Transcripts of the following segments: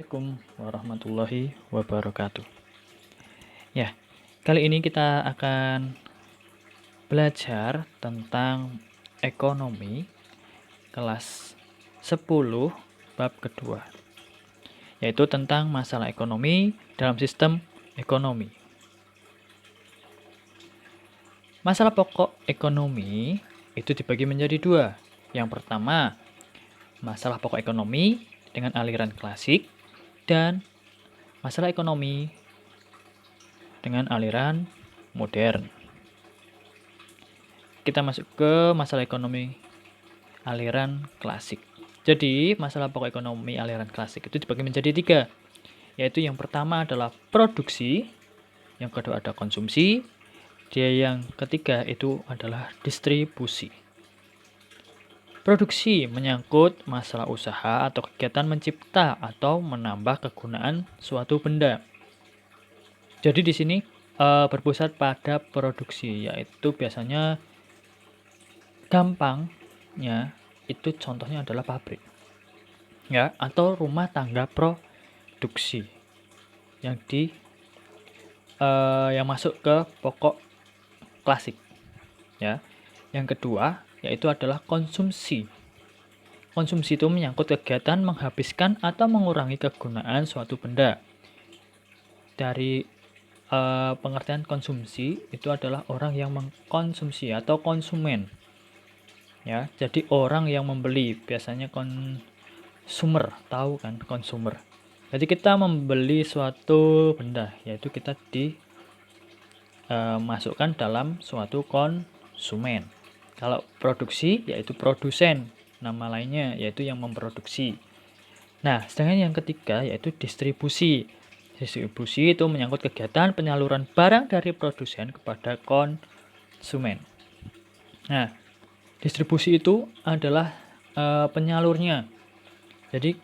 Assalamualaikum warahmatullahi wabarakatuh. Ya, kali ini kita akan belajar tentang ekonomi kelas 10 bab kedua, yaitu tentang masalah ekonomi dalam sistem ekonomi. Masalah pokok ekonomi itu dibagi menjadi dua. Yang pertama, masalah pokok ekonomi dengan aliran klasik dan masalah ekonomi dengan aliran modern. Kita masuk ke masalah ekonomi aliran klasik. Jadi, masalah pokok ekonomi aliran klasik itu dibagi menjadi tiga, yaitu yang pertama adalah produksi, yang kedua ada konsumsi, yang ketiga itu adalah distribusi. Produksi menyangkut masalah usaha atau kegiatan mencipta atau menambah kegunaan suatu benda. Jadi di sini berpusat pada produksi, yaitu biasanya gampangnya itu contohnya adalah pabrik, ya, atau rumah tangga produksi yang yang masuk ke pokok klasik, ya. Yang kedua yaitu adalah konsumsi. Konsumsi itu menyangkut kegiatan menghabiskan atau mengurangi kegunaan suatu benda. Dari pengertian konsumsi itu adalah orang yang mengkonsumsi atau konsumen. Ya, jadi orang yang membeli, biasanya konsumer, tahu kan konsumer. Jadi kita membeli suatu benda, yaitu kita dimasukkan dalam suatu konsumen. Kalau produksi yaitu produsen, nama lainnya yaitu yang memproduksi. Nah, sedangkan yang ketiga yaitu distribusi. Distribusi itu menyangkut kegiatan penyaluran barang dari produsen kepada konsumen. Nah, distribusi itu adalah penyalurnya. Jadi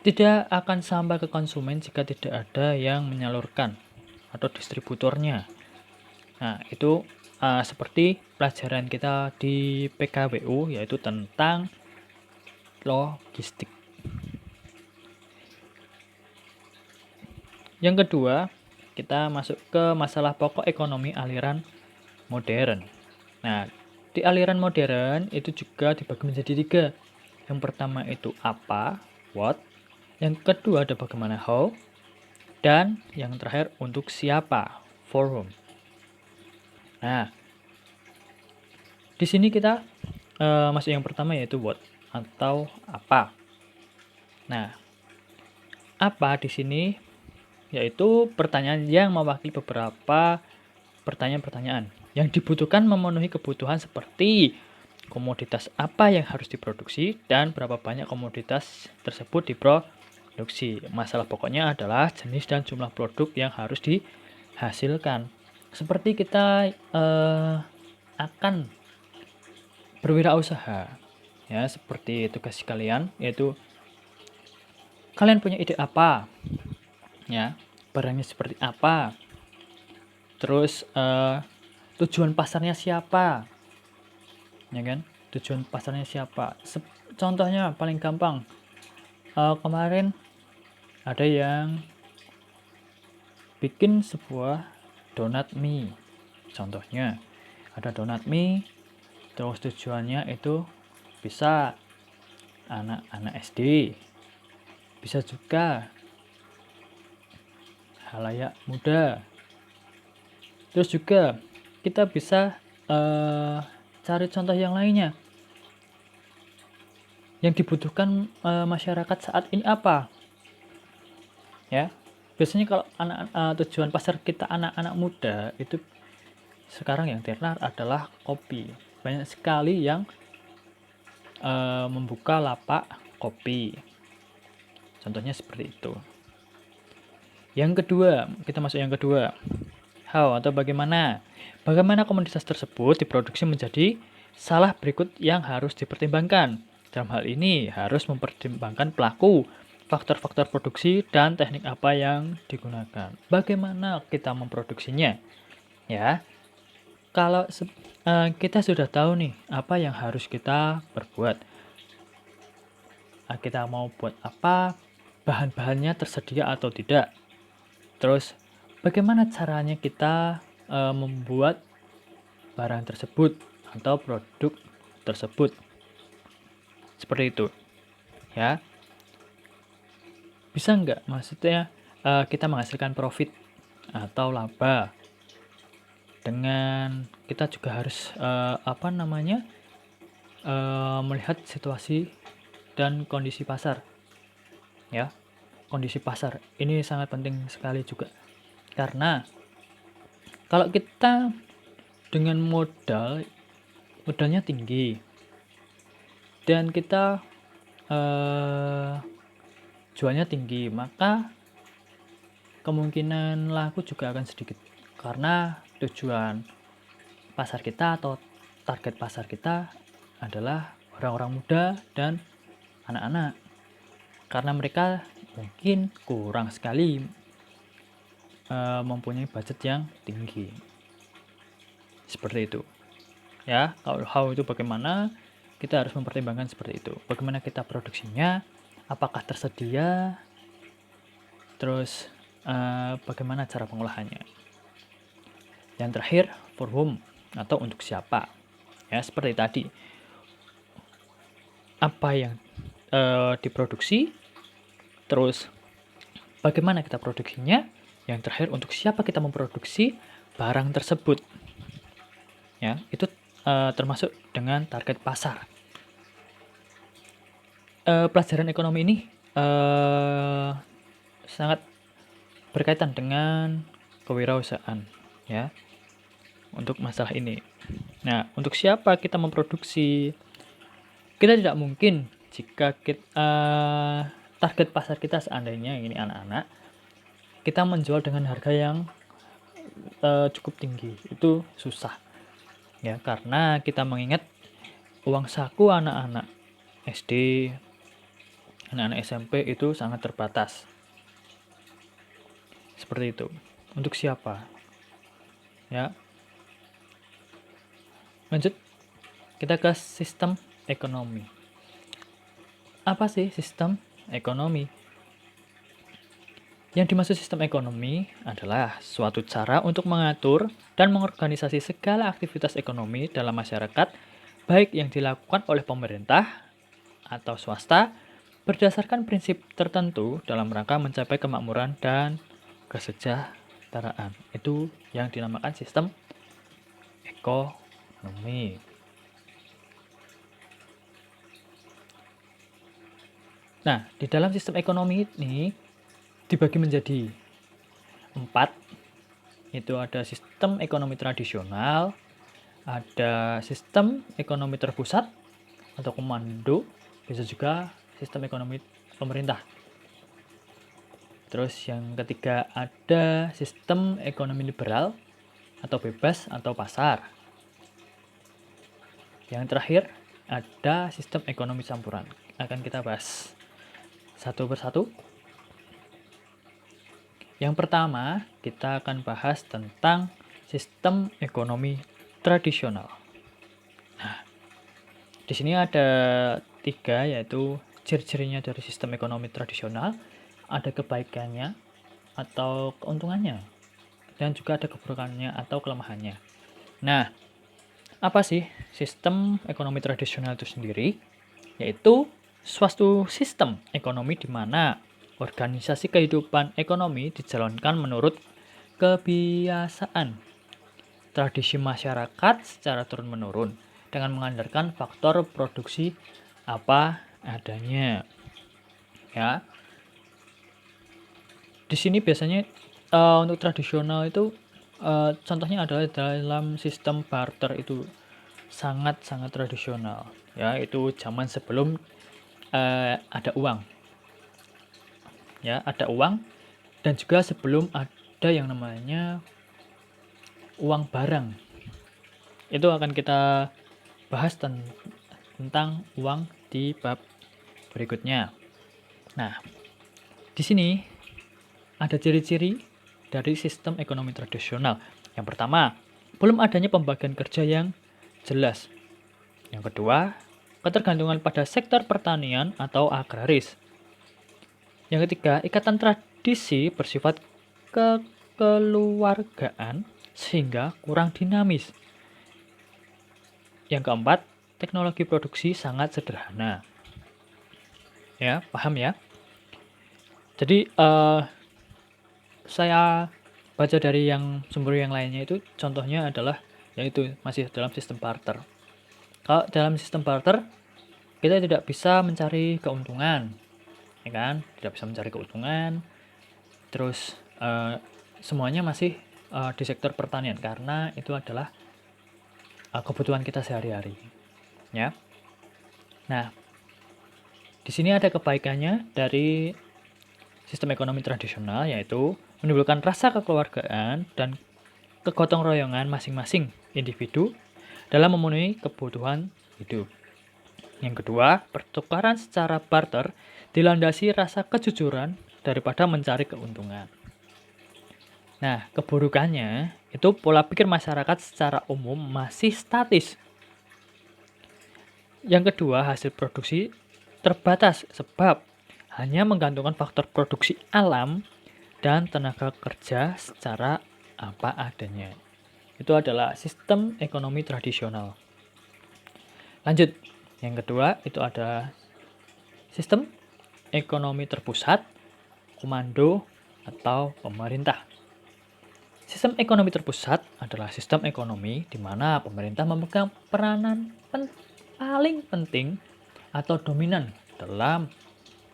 tidak akan sampai ke konsumen jika tidak ada yang menyalurkan atau distributornya. Nah, itu seperti pelajaran kita di PKWU, yaitu tentang logistik. Yang kedua, kita masuk ke masalah pokok ekonomi aliran modern. Nah, di aliran modern itu juga dibagi menjadi tiga. Yang pertama itu apa, what. Yang kedua ada bagaimana, how. Dan yang terakhir untuk siapa, for whom. Nah, di sini kita masuk yang pertama yaitu what atau apa. Nah, apa di sini yaitu pertanyaan yang mewakili beberapa pertanyaan-pertanyaan yang dibutuhkan memenuhi kebutuhan seperti komoditas apa yang harus diproduksi dan berapa banyak komoditas tersebut diproduksi. Masalah pokoknya adalah jenis dan jumlah produk yang harus dihasilkan. Seperti kita akan berwirausaha, ya, seperti tugas kalian yaitu kalian punya ide apa, ya, barangnya seperti apa, terus tujuan pasarnya siapa, ya kan, tujuan pasarnya siapa. Contohnya paling gampang, kemarin ada yang bikin sebuah donat mie. Contohnya ada donat mie, terus tujuannya itu bisa anak-anak SD, bisa juga halayak muda. Terus juga kita bisa cari contoh yang lainnya. Yang dibutuhkan masyarakat saat ini apa? Ya, biasanya kalau tujuan pasar kita anak-anak muda itu sekarang yang tenar adalah kopi. Banyak sekali yang membuka lapak kopi. Contohnya seperti itu. Yang kedua, kita masuk yang kedua. How atau bagaimana? Bagaimana komoditas tersebut diproduksi menjadi salah berikut yang harus dipertimbangkan. Dalam hal ini harus mempertimbangkan pelaku, faktor-faktor produksi, dan teknik apa yang digunakan. Bagaimana kita memproduksinya? Ya, kalau kita sudah tahu nih apa yang harus kita perbuat. Kita mau buat apa, bahan-bahannya tersedia atau tidak. Terus bagaimana caranya kita membuat barang tersebut atau produk tersebut. Seperti itu. Ya. Bisa nggak? Maksudnya kita menghasilkan profit atau laba dengan kita juga harus melihat situasi dan kondisi pasar. Ya. Kondisi pasar ini sangat penting sekali juga. Karena kalau kita dengan modalnya tinggi dan kita jualnya tinggi, maka kemungkinan laku juga akan sedikit. Karena tujuan pasar kita atau target pasar kita adalah orang-orang muda dan anak-anak. Karena mereka mungkin kurang sekali mempunyai budget yang tinggi. Seperti itu. Ya, how itu bagaimana? Kita harus mempertimbangkan seperti itu. Bagaimana kita produksinya? Apakah tersedia? Terus bagaimana cara pengolahannya? Yang terakhir, for whom atau untuk siapa? Ya, seperti tadi. Apa yang diproduksi? Terus bagaimana kita produksinya? Yang terakhir, untuk siapa kita memproduksi barang tersebut? Ya, itu termasuk dengan target pasar. Pelajaran ekonomi ini sangat berkaitan dengan kewirausahaan, ya, untuk masalah ini. Nah, untuk siapa kita memproduksi? Kita tidak mungkin jika target pasar kita seandainya ini anak-anak, kita menjual dengan harga yang cukup tinggi, itu susah. Ya, karena kita mengingat uang saku anak-anak SD, anak-anak SMP itu sangat terbatas. Seperti itu. Untuk siapa? Ya. Lanjut, kita ke sistem ekonomi. Apa sih sistem ekonomi? Yang dimaksud sistem ekonomi adalah suatu cara untuk mengatur dan mengorganisasi segala aktivitas ekonomi dalam masyarakat, baik yang dilakukan oleh pemerintah atau swasta, berdasarkan prinsip tertentu dalam rangka mencapai kemakmuran dan kesejahteraan. Itu yang dinamakan sistem ekonomi. Nah, di dalam sistem ekonomi ini dibagi menjadi 4. Itu ada sistem ekonomi tradisional, ada sistem ekonomi terpusat atau komando, bisa juga sistem ekonomi pemerintah. Terus yang ketiga ada sistem ekonomi liberal atau bebas atau pasar. Yang terakhir ada sistem ekonomi campuran. Akan kita bahas satu persatu. Yang pertama, kita akan bahas tentang sistem ekonomi tradisional. Nah, di sini ada 3, yaitu ciri-cirinya dari sistem ekonomi tradisional, ada kebaikannya atau keuntungannya, dan juga ada keburukannya atau kelemahannya. Nah, apa sih sistem ekonomi tradisional itu sendiri? Yaitu suatu sistem ekonomi di mana organisasi kehidupan ekonomi dijalankan menurut kebiasaan tradisi masyarakat secara turun-menurun dengan mengandalkan faktor produksi apa adanya. Ya. Di sini biasanya untuk tradisional itu contohnya adalah dalam sistem barter, itu sangat-sangat tradisional. Ya, itu zaman sebelum ada uang. Ya, ada uang, dan juga sebelum ada yang namanya uang barang. Itu akan kita bahas tentang uang di bab berikutnya. Nah, di sini ada ciri-ciri dari sistem ekonomi tradisional. Yang pertama, belum adanya pembagian kerja yang jelas. Yang kedua, ketergantungan pada sektor pertanian atau agraris. Yang ketiga, ikatan tradisi bersifat kekeluargaan sehingga kurang dinamis. Yang keempat, teknologi produksi sangat sederhana. Ya, paham ya? Jadi saya baca dari yang sumber yang lainnya itu contohnya adalah yaitu masih dalam sistem barter. Kalau dalam sistem barter kita tidak bisa mencari keuntungan, ya kan? Tidak bisa mencari keuntungan. Terus semuanya masih di sektor pertanian karena itu adalah kebutuhan kita sehari-hari, ya. Nah, di sini ada kebaikannya dari sistem ekonomi tradisional, yaitu menimbulkan rasa kekeluargaan dan kegotong royongan masing-masing individu dalam memenuhi kebutuhan hidup. Yang kedua, pertukaran secara barter dilandasi rasa kejujuran daripada mencari keuntungan. Nah, keburukannya itu pola pikir masyarakat secara umum masih statis. Yang kedua, hasil produksi terbatas sebab hanya menggantungkan faktor produksi alam dan tenaga kerja secara apa adanya. Itu adalah sistem ekonomi tradisional. Lanjut, yang kedua itu ada sistem ekonomi terpusat, komando, atau pemerintah. Sistem ekonomi terpusat adalah sistem ekonomi di mana pemerintah memegang peranan paling penting atau dominan dalam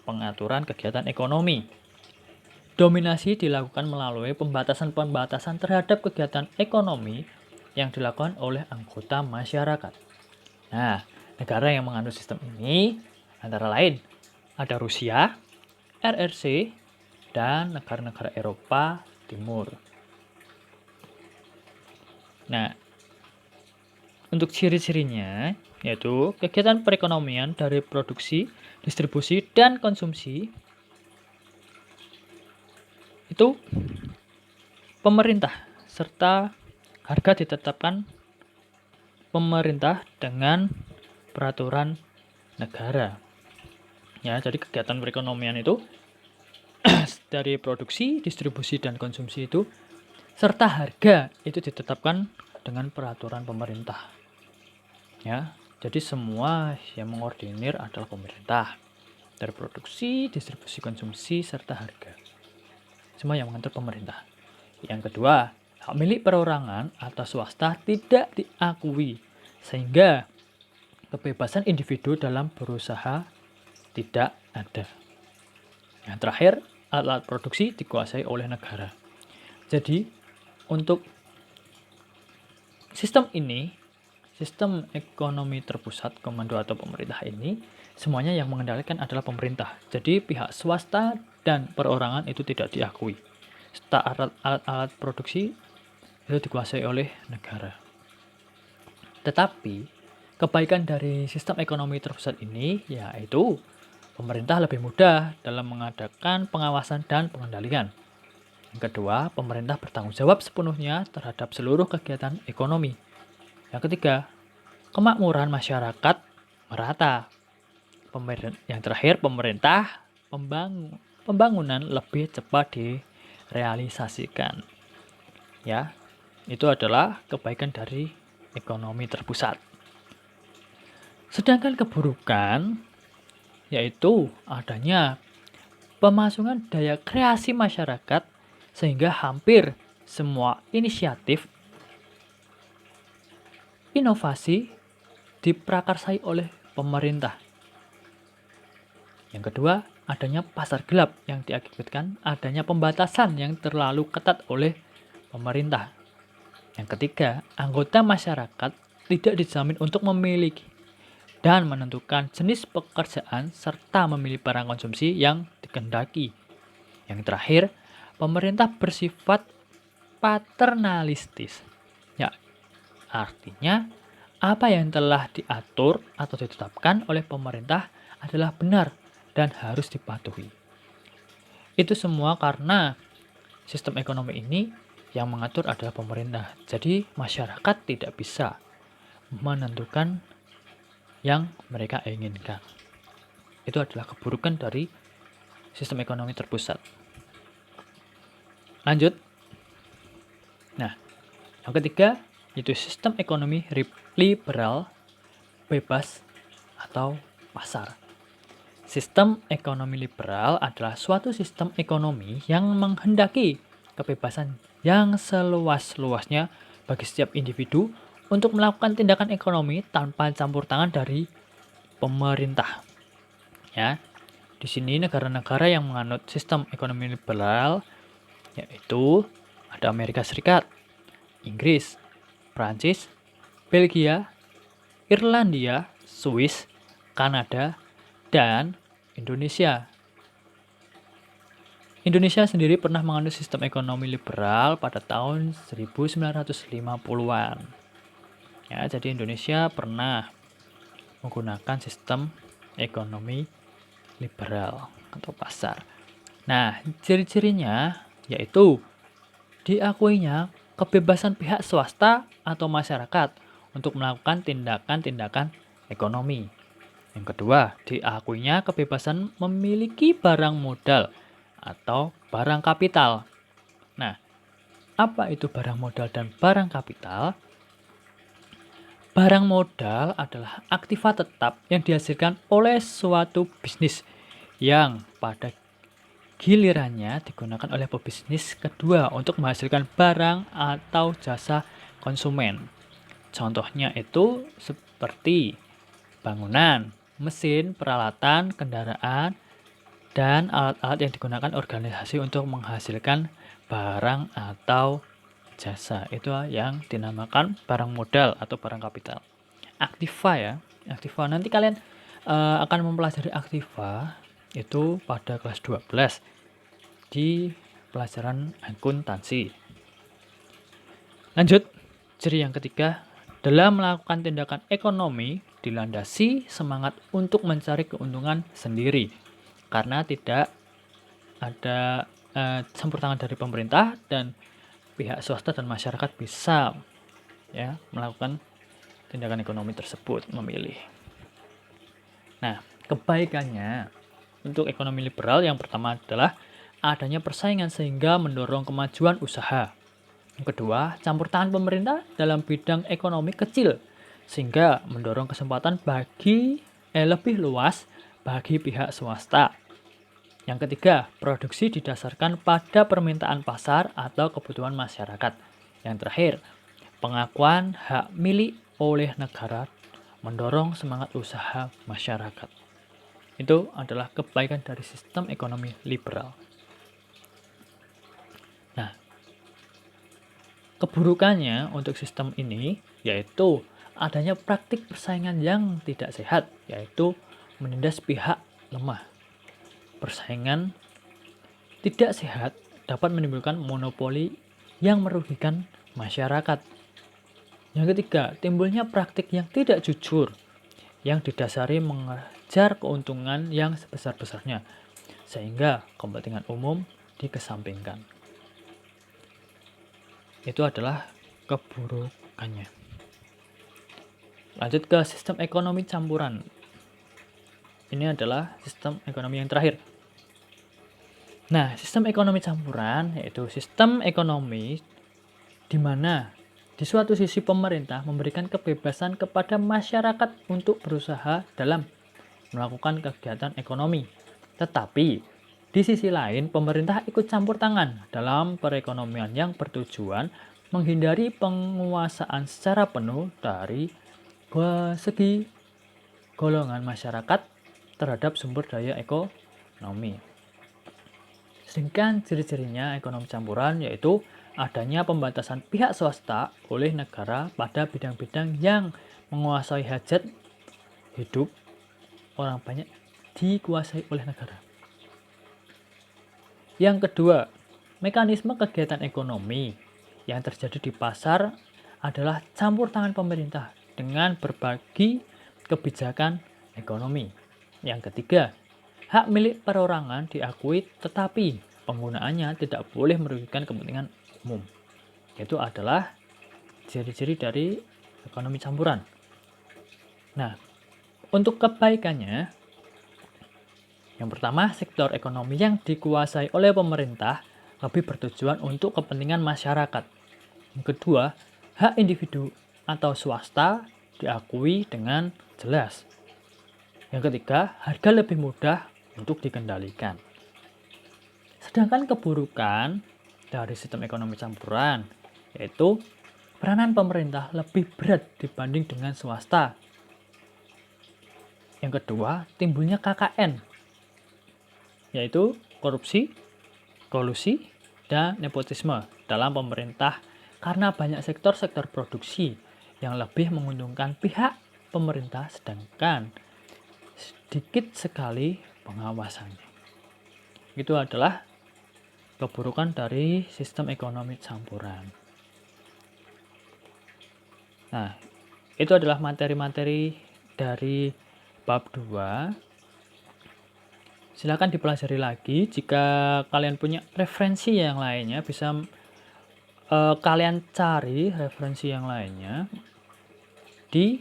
pengaturan kegiatan ekonomi. Dominasi dilakukan melalui pembatasan-pembatasan terhadap kegiatan ekonomi yang dilakukan oleh anggota masyarakat. Nah, negara yang menganut sistem ini antara lain ada Rusia, RRC, dan negara-negara Eropa Timur. Nah, untuk ciri-cirinya yaitu kegiatan perekonomian dari produksi, distribusi, dan konsumsi itu pemerintah serta harga ditetapkan pemerintah dengan peraturan negara. Ya, jadi kegiatan perekonomian itu dari produksi, distribusi, dan konsumsi itu serta harga itu ditetapkan dengan peraturan pemerintah. Ya, jadi semua yang mengordinir adalah pemerintah. Dari produksi, distribusi, konsumsi, serta harga. Semua yang mengatur pemerintah. Yang kedua, hak milik perorangan atau swasta tidak diakui, sehingga kebebasan individu dalam berusaha tidak ada. Yang terakhir, alat produksi dikuasai oleh negara. Jadi, untuk sistem ini, sistem ekonomi terpusat, komando atau pemerintah ini, semuanya yang mengendalikan adalah pemerintah. Jadi pihak swasta dan perorangan itu tidak diakui. Serta alat-alat produksi itu dikuasai oleh negara. Tetapi kebaikan dari sistem ekonomi terpusat ini yaitu pemerintah lebih mudah dalam mengadakan pengawasan dan pengendalian. Yang kedua, pemerintah bertanggung jawab sepenuhnya terhadap seluruh kegiatan ekonomi. Yang ketiga, kemakmuran masyarakat merata. Yang terakhir, pemerintah pembangunan lebih cepat direalisasikan. Ya, itu adalah kebaikan dari ekonomi terpusat. Sedangkan keburukan yaitu adanya pemasungan daya kreasi masyarakat sehingga hampir semua inisiatif inovasi diprakarsai oleh pemerintah. Yang kedua, adanya pasar gelap yang diakibatkan adanya pembatasan yang terlalu ketat oleh pemerintah. Yang ketiga, anggota masyarakat tidak dijamin untuk memiliki dan menentukan jenis pekerjaan serta memilih barang konsumsi yang dikehendaki. Yang terakhir, pemerintah bersifat paternalistis. Ya, artinya apa yang telah diatur atau ditetapkan oleh pemerintah adalah benar dan harus dipatuhi. Itu semua karena sistem ekonomi ini yang mengatur adalah pemerintah. Jadi masyarakat tidak bisa menentukan yang mereka inginkan. Itu adalah keburukan dari sistem ekonomi terpusat. Lanjut. Nah, yang ketiga yaitu sistem ekonomi liberal, bebas, atau pasar. Sistem ekonomi liberal adalah suatu sistem ekonomi yang menghendaki kebebasan yang seluas-luasnya bagi setiap individu untuk melakukan tindakan ekonomi tanpa campur tangan dari pemerintah. Ya, di sini negara-negara yang menganut sistem ekonomi liberal yaitu ada Amerika Serikat, Inggris, Prancis, Belgia, Irlandia, Swiss, Kanada, dan Indonesia. Indonesia sendiri pernah menganut sistem ekonomi liberal pada tahun 1950-an. Ya, jadi Indonesia pernah menggunakan sistem ekonomi liberal atau pasar. Nah, ciri-cirinya yaitu diakuinya kebebasan pihak swasta atau masyarakat untuk melakukan tindakan-tindakan ekonomi. Yang kedua, diakuinya kebebasan memiliki barang modal atau barang kapital. Nah, apa itu barang modal dan barang kapital? Barang modal adalah aktiva tetap yang dihasilkan oleh suatu bisnis yang pada gilirannya digunakan oleh pebisnis kedua untuk menghasilkan barang atau jasa konsumen. Contohnya itu seperti bangunan, mesin, peralatan, kendaraan, dan alat-alat yang digunakan organisasi untuk menghasilkan barang atau jasa. Itu yang dinamakan barang modal atau barang kapital. Aktiva ya, aktiva. Nanti kalian akan mempelajari aktiva itu pada kelas 12 di pelajaran akuntansi. Lanjut, ciri yang ketiga, dalam melakukan tindakan ekonomi dilandasi semangat untuk mencari keuntungan sendiri karena tidak ada campur tangan dari pemerintah dan pihak swasta dan masyarakat bisa ya melakukan tindakan ekonomi tersebut, memilih. Nah, kebaikannya untuk ekonomi liberal yang pertama adalah adanya persaingan sehingga mendorong kemajuan usaha. Yang kedua, campur tangan pemerintah dalam bidang ekonomi kecil sehingga mendorong kesempatan bagi lebih luas bagi pihak swasta. Yang ketiga, produksi didasarkan pada permintaan pasar atau kebutuhan masyarakat. Yang terakhir, pengakuan hak milik oleh negara mendorong semangat usaha masyarakat. Itu adalah kebaikan dari sistem ekonomi liberal. Nah, keburukannya untuk sistem ini yaitu adanya praktik persaingan yang tidak sehat, yaitu menindas pihak lemah. Persaingan tidak sehat dapat menimbulkan monopoli yang merugikan masyarakat. Yang ketiga, timbulnya praktik yang tidak jujur yang didasari mengejar keuntungan yang sebesar-besarnya sehingga kepentingan umum dikesampingkan. Itu adalah keburukannya. Lanjut ke sistem ekonomi campuran. Ini adalah sistem ekonomi yang terakhir. Nah, sistem ekonomi campuran yaitu sistem ekonomi di mana di suatu sisi pemerintah memberikan kebebasan kepada masyarakat untuk berusaha dalam melakukan kegiatan ekonomi. Tetapi di sisi lain pemerintah ikut campur tangan dalam perekonomian yang bertujuan menghindari penguasaan secara penuh dari segi golongan masyarakat terhadap sumber daya ekonomi. Sedangkan ciri-cirinya ekonomi campuran yaitu adanya pembatasan pihak swasta oleh negara pada bidang-bidang yang menguasai hajat hidup orang banyak dikuasai oleh negara. Yang kedua, mekanisme kegiatan ekonomi yang terjadi di pasar adalah campur tangan pemerintah dengan berbagi kebijakan ekonomi. Yang ketiga, hak milik perorangan diakui tetapi penggunaannya tidak boleh merugikan kepentingan umum. Itu adalah ciri-ciri dari ekonomi campuran. Nah, untuk kebaikannya Yang pertama, sektor ekonomi yang dikuasai oleh pemerintah lebih bertujuan untuk kepentingan masyarakat. Yang kedua, hak individu atau swasta diakui dengan jelas. Yang ketiga, harga lebih mudah untuk dikendalikan. Sedangkan keburukan dari sistem ekonomi campuran, yaitu peranan pemerintah lebih berat dibanding dengan swasta. Yang kedua, timbulnya KKN, yaitu korupsi, kolusi, dan nepotisme dalam pemerintah karena banyak sektor-sektor produksi yang lebih menguntungkan pihak pemerintah sedangkan sedikit sekali pengawasannya. Itu adalah keburukan dari sistem ekonomi campuran. Nah, itu adalah materi-materi dari bab 2. Silakan dipelajari lagi. Jika kalian punya referensi yang lainnya, bisa kalian cari referensi yang lainnya di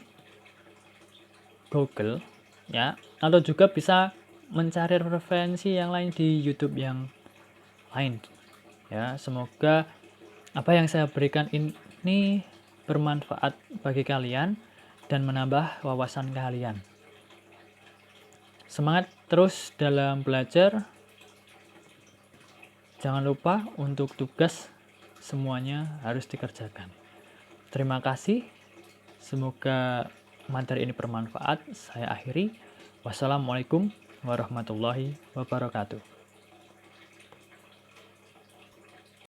Google ya, atau juga bisa mencari referensi yang lain di YouTube yang lain ya. Semoga apa yang saya berikan ini bermanfaat bagi kalian dan menambah wawasan kalian. Semangat terus dalam belajar. Jangan lupa untuk tugas semuanya harus dikerjakan. Terima kasih. Semoga materi ini bermanfaat. Saya akhiri. Wassalamualaikum warahmatullahi wabarakatuh.